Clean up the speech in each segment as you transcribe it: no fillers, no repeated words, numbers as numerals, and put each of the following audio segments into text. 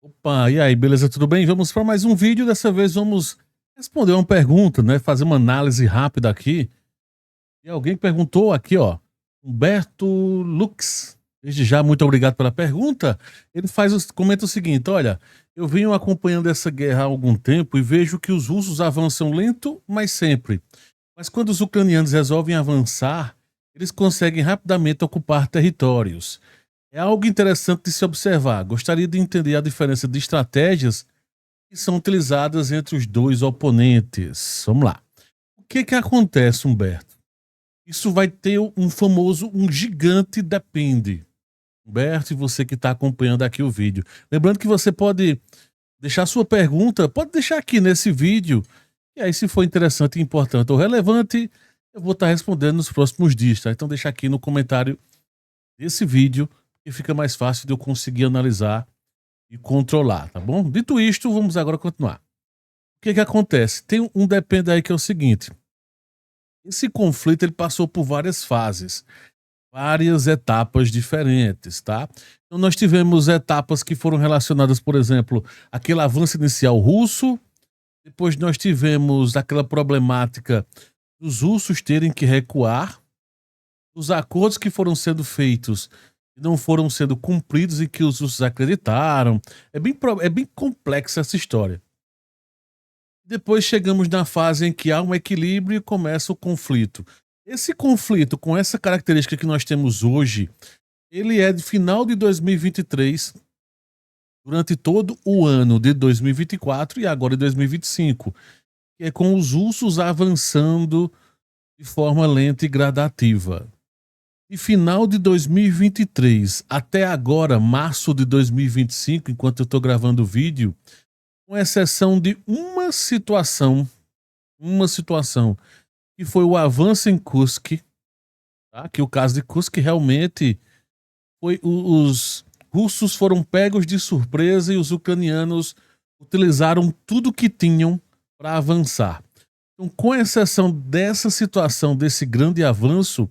Opa, e aí, beleza? Tudo bem? Vamos para mais um vídeo. Dessa vez vamos responder uma pergunta, né? Fazer uma análise rápida aqui. E alguém perguntou aqui, ó, Humberto Lux. Desde já, muito obrigado pela pergunta. Ele comenta o seguinte: olha, eu venho acompanhando essa guerra há algum tempo e vejo que os russos avançam lento, mas sempre. Mas quando os ucranianos resolvem avançar, eles conseguem rapidamente ocupar territórios. É algo interessante de se observar. Gostaria de entender a diferença de estratégias que são utilizadas entre os dois oponentes. Vamos lá. O que que acontece, Humberto? Isso vai ter um gigante depende. Humberto, e você que está acompanhando aqui o vídeo. Lembrando que você pode deixar sua pergunta, pode deixar aqui nesse vídeo. E aí, se for interessante, importante ou relevante, eu vou estar respondendo nos próximos dias, tá? Então deixa aqui no comentário desse vídeo, que fica mais fácil de eu conseguir analisar e controlar, tá bom? Dito isto, vamos agora continuar. O que que acontece? Tem um depende aí que é o seguinte: esse conflito ele passou por várias fases, várias etapas diferentes, tá? Então nós tivemos etapas que foram relacionadas, por exemplo, aquele avanço inicial russo, depois nós tivemos aquela problemática dos russos terem que recuar, os acordos que foram sendo feitos e não foram sendo cumpridos e que os russos acreditaram. É bem complexa essa história. Depois chegamos na fase em que há um equilíbrio e começa o conflito. Esse conflito, com essa característica que nós temos hoje, ele é de final de 2023, durante todo o ano de 2024 e agora de 2025, que é com os russos avançando de forma lenta e gradativa. De final de 2023 até agora, março de 2025, enquanto eu estou gravando o vídeo, com exceção de uma situação, que foi o avanço em Kursk, tá? Que o caso de Kursk realmente foi os russos foram pegos de surpresa e os ucranianos utilizaram tudo que tinham para avançar. Então, com exceção dessa situação, desse grande avanço,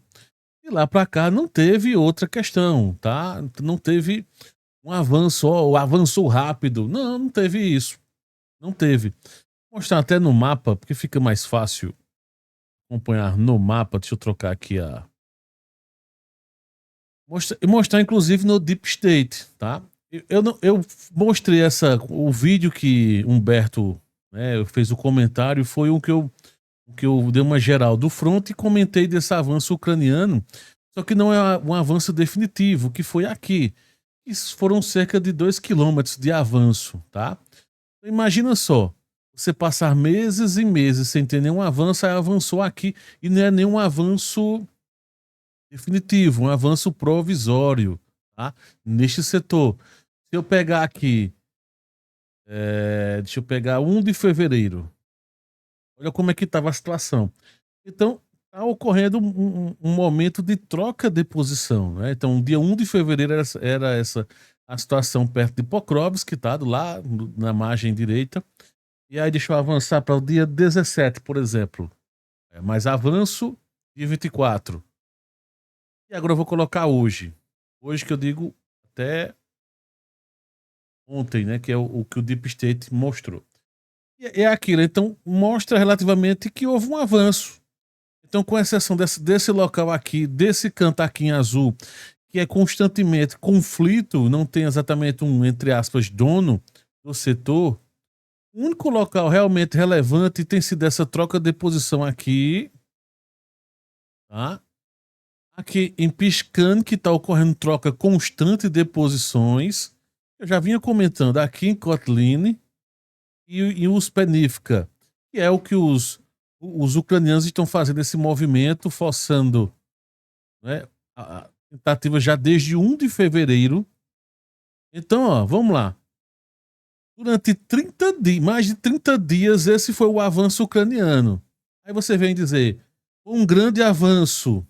de lá para cá não teve outra questão, tá? Não teve um avanço, ó, avançou rápido. Não, não teve isso. Não teve. Vou mostrar até no mapa, porque fica mais fácil acompanhar no mapa. Deixa eu trocar aqui a. Mostrar inclusive no Deep State, tá? Eu mostrei o vídeo que Humberto, né, fez o comentário, foi o que eu dei uma geral do front e comentei desse avanço ucraniano, só que não é um avanço definitivo, que foi aqui. Isso foram cerca de 2 quilômetros de avanço, tá? Então, imagina só, você passar meses e meses sem ter nenhum avanço, aí avançou aqui, e não é nenhum avanço definitivo, um avanço provisório, tá? Neste setor. Se eu pegar aqui, deixa eu pegar 1 de fevereiro, olha como é que estava a situação. Então, está ocorrendo um momento de troca de posição, né? Então, dia 1 de fevereiro era essa a situação perto de Pokrovsk, tá? Lá na margem direita. E aí, deixa eu avançar para o dia 17, por exemplo. Mais avanço, dia 24. E agora eu vou colocar hoje. Hoje que eu digo até ontem, né? Que é o que o Deep State mostrou. E é aquilo. Então, mostra relativamente que houve um avanço. Então, com exceção desse local aqui, desse canto aqui em azul, que é constantemente conflito, não tem exatamente um, entre aspas, dono do setor, o único local realmente relevante tem sido essa troca de posição aqui, tá? Aqui em Piscan, que está ocorrendo troca constante de posições. Eu já vinha comentando aqui em Kotlin e em Uspenivka, que é o que os ucranianos estão fazendo esse movimento, forçando, né, a tentativa já desde 1 de fevereiro. Então, ó, vamos lá. Durante 30 dias, mais de 30 dias, esse foi o avanço ucraniano. Aí você vem dizer, um grande avanço.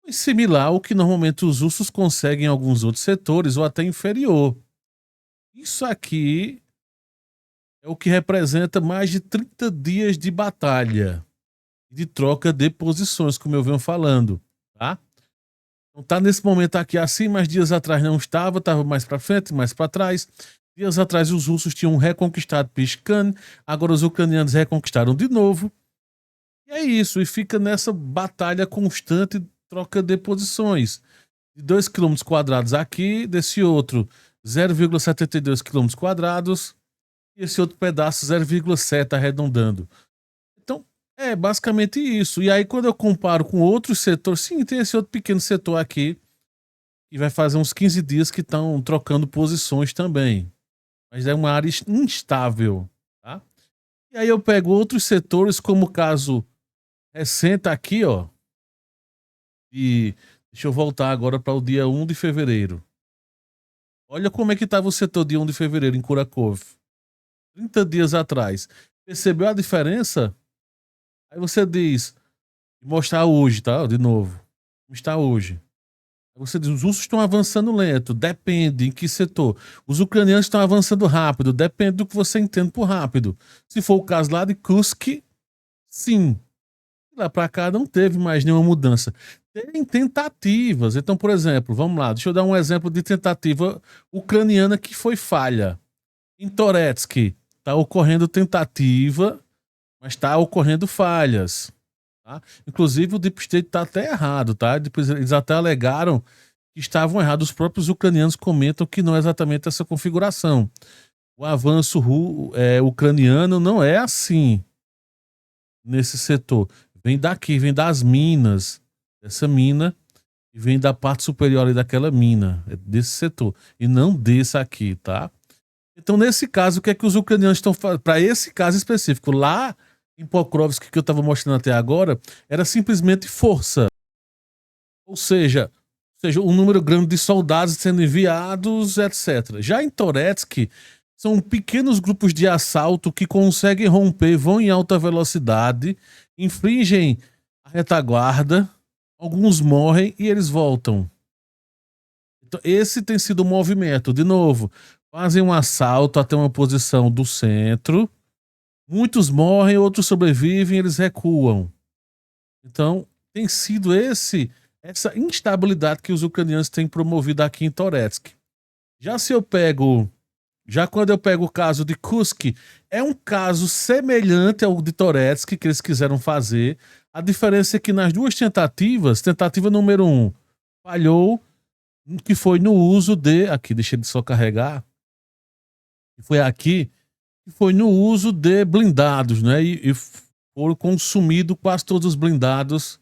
Similar ao que normalmente os russos conseguem em alguns outros setores ou até inferior. Isso aqui é o que representa mais de 30 dias de batalha, de troca de posições, como eu venho falando, tá? Não tá nesse momento aqui assim, mas dias atrás não estava, estava mais para frente, mais para trás. Dias atrás os russos tinham reconquistado Pishkan, agora os ucranianos reconquistaram de novo. E é isso, e fica nessa batalha constante, troca de posições. De 2 quilômetros quadrados aqui, desse outro 0,72 quilômetros quadrados, e esse outro pedaço 0,7 arredondando. Então, é basicamente isso. E aí, quando eu comparo com outros setores, sim, tem esse outro pequeno setor aqui, que vai fazer uns 15 dias que estão trocando posições também. Mas é uma área instável, tá? E aí eu pego outros setores, como o caso recente aqui, ó. E deixa eu voltar agora para o dia 1 de fevereiro. Olha como é que estava o setor dia 1 de fevereiro em Kurakov. 30 dias atrás. Percebeu a diferença? Aí você diz, mostrar hoje, tá? De novo. Como está hoje. Aí você diz, os russos estão avançando lento. Depende em que setor. Os ucranianos estão avançando rápido. Depende do que você entende por rápido. Se for o caso lá de Kursk, sim. Lá para cá não teve mais nenhuma mudança. Tem tentativas. Então, por exemplo, vamos lá, deixa eu dar um exemplo de tentativa ucraniana que foi falha. Em Toretsk está ocorrendo tentativa, mas está ocorrendo falhas. Tá? Inclusive o Deep State está até errado, tá? Depois eles até alegaram que estavam errados. Os próprios ucranianos comentam que não é exatamente essa configuração. O avanço ucraniano não é assim nesse setor. Vem daqui, vem das minas, dessa mina, e vem da parte superior daquela mina, desse setor, e não desse aqui, tá? Então, nesse caso, o que é que os ucranianos estão fazendo? Para esse caso específico, lá em Pokrovsk, que eu estava mostrando até agora, era simplesmente força. Ou seja, um número grande de soldados sendo enviados, etc. Já em Toretsk, são pequenos grupos de assalto que conseguem romper, vão em alta velocidade, infringem a retaguarda, alguns morrem e eles voltam. Então, esse tem sido o movimento. De novo, fazem um assalto até uma posição do centro, muitos morrem, outros sobrevivem, eles recuam. Então, tem sido essa instabilidade que os ucranianos têm promovido aqui em Toretsk. Já quando eu pego o caso de Kursk, é um caso semelhante ao de Toretsk que eles quiseram fazer. A diferença é que nas duas tentativas, tentativa número 1 falhou, que foi no uso de... Aqui, deixa ele só carregar. Foi aqui, que foi no uso de blindados, né? E foram consumidos quase todos os blindados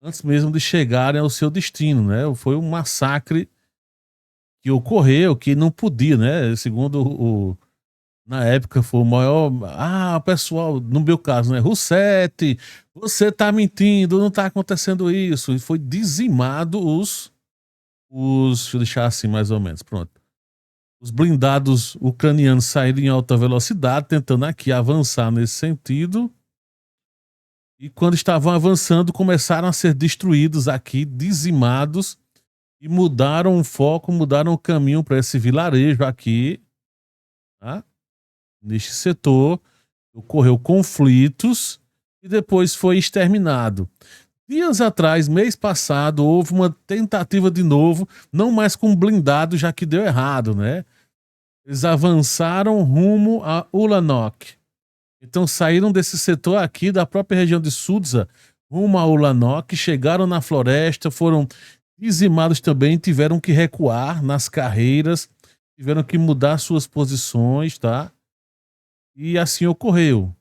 antes mesmo de chegarem ao seu destino, né? Foi um massacre que ocorreu, que não podia, né? Segundo na época foi o maior. Ah, pessoal, no meu caso, né? Rousseff, você tá mentindo, não tá acontecendo isso. E foi dizimado deixa eu deixar assim mais ou menos, pronto. Os blindados ucranianos saíram em alta velocidade, tentando aqui avançar nesse sentido. E quando estavam avançando, começaram a ser destruídos aqui, dizimados, e mudaram o foco, mudaram o caminho para esse vilarejo aqui, tá? Neste setor, ocorreu conflitos e depois foi exterminado. Dias atrás, mês passado, houve uma tentativa de novo, não mais com blindado, já que deu errado, né? Eles avançaram rumo a Ulanok. Então saíram desse setor aqui, da própria região de Sudza, rumo a Ulanok, chegaram na floresta, foram dizimados também, tiveram que recuar nas carreiras, tiveram que mudar suas posições, tá? E assim ocorreu.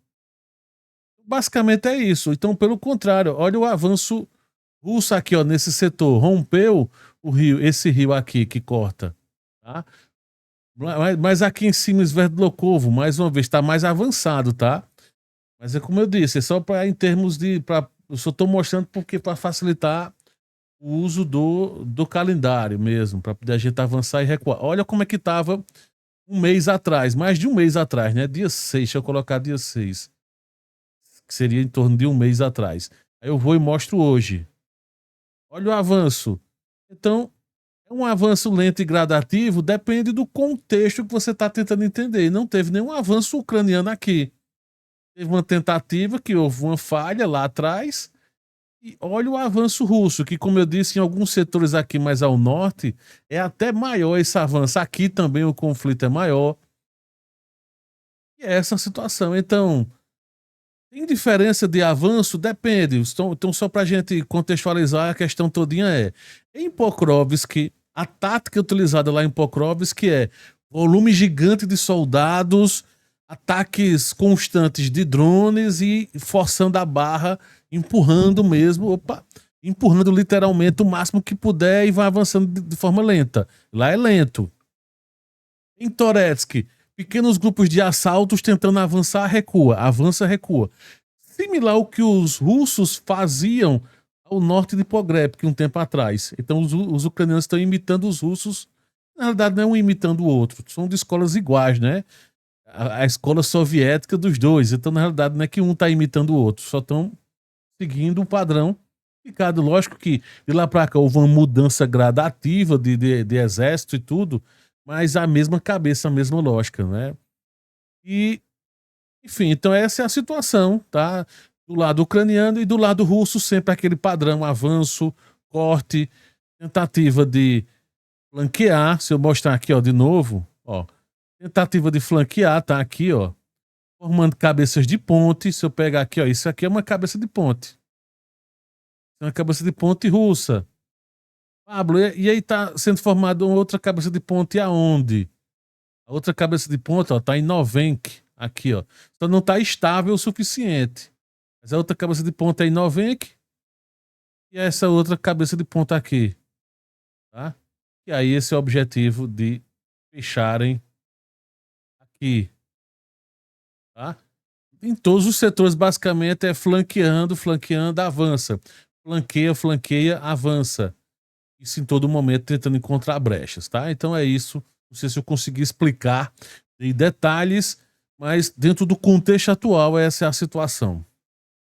Basicamente é isso. Então, pelo contrário, olha o avanço russo aqui, ó, nesse setor. Rompeu o rio, esse rio aqui que corta, tá? Mas aqui em cima, Sverdlokovo, mais uma vez, está mais avançado, tá? Mas é como eu disse, é só para em termos de... eu só estou mostrando porque para facilitar o uso do calendário mesmo, para poder a gente avançar e recuar. Olha como é que estava um mês atrás, mais de um mês atrás, né? Dia 6, deixa eu colocar dia 6, que seria em torno de um mês atrás. Aí eu vou e mostro hoje. Olha o avanço. Então, é um avanço lento e gradativo, depende do contexto que você está tentando entender. Não teve nenhum avanço ucraniano aqui. Teve uma tentativa que houve uma falha lá atrás, E olha o avanço russo, que, como eu disse, em alguns setores aqui mais ao norte, é até maior esse avanço. Aqui também o conflito é maior. E é essa a situação. Então, tem diferença de avanço? Depende. Então, só para a gente contextualizar, a questão todinha é: em Pokrovsk, a tática utilizada lá em Pokrovsk é volume gigante de soldados, ataques constantes de drones e forçando a barra, empurrando mesmo, empurrando literalmente o máximo que puder e vai avançando de forma lenta. Lá é lento. Em Toretsk, pequenos grupos de assaltos tentando avançar, recua, avança, recua. Similar ao que os russos faziam ao norte de Pogreb, um tempo atrás. Então os ucranianos estão imitando os russos. Na verdade, não é um imitando o outro, são de escolas iguais, né? A escola soviética dos dois. Então, na realidade, não é que um está imitando o outro, só estão seguindo o padrão. Ficado, lógico que de lá para cá houve uma mudança gradativa de exército e tudo, mas a mesma cabeça, a mesma lógica, né? E, enfim, então essa é a situação, tá? Do lado ucraniano e do lado russo, sempre aquele padrão: avanço, corte, tentativa de flanquear. Se eu mostrar aqui, ó, de novo, ó, tentativa de flanquear, tá aqui, ó, formando cabeças de ponte. Se eu pegar aqui, ó, isso aqui é uma cabeça de ponte. É uma cabeça de ponte russa. Pablo, e aí tá sendo formada uma outra cabeça de ponte aonde? A outra cabeça de ponte, ó, tá em Novenk, aqui, ó. Então não tá estável o suficiente. Mas a outra cabeça de ponte é em Novenk e essa outra cabeça de ponta aqui, tá? E aí esse é o objetivo de fecharem aqui, tá? Em todos os setores, basicamente, é flanqueando, flanqueando, avança. Flanqueia, flanqueia, avança. Isso em todo momento, tentando encontrar brechas, tá? Então é isso. Não sei se eu consegui explicar em detalhes, mas dentro do contexto atual, essa é a situação.